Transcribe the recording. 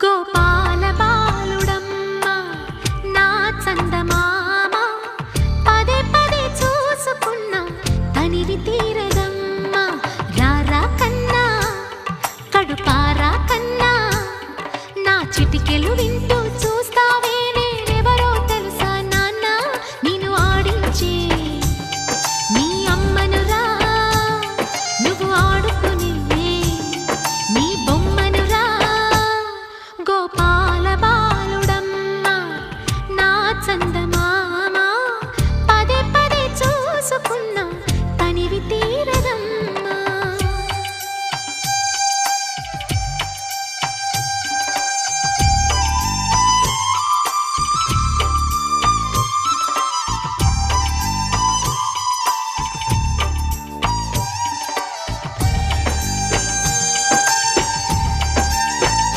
గోపాల బాలుడమ్మ నా చందమామ పదే పదే చూసుకున్న తనివి తీరదమ్మ రారా కన్నా కడుపారా కన్నా నా చిటికెలు వింటూ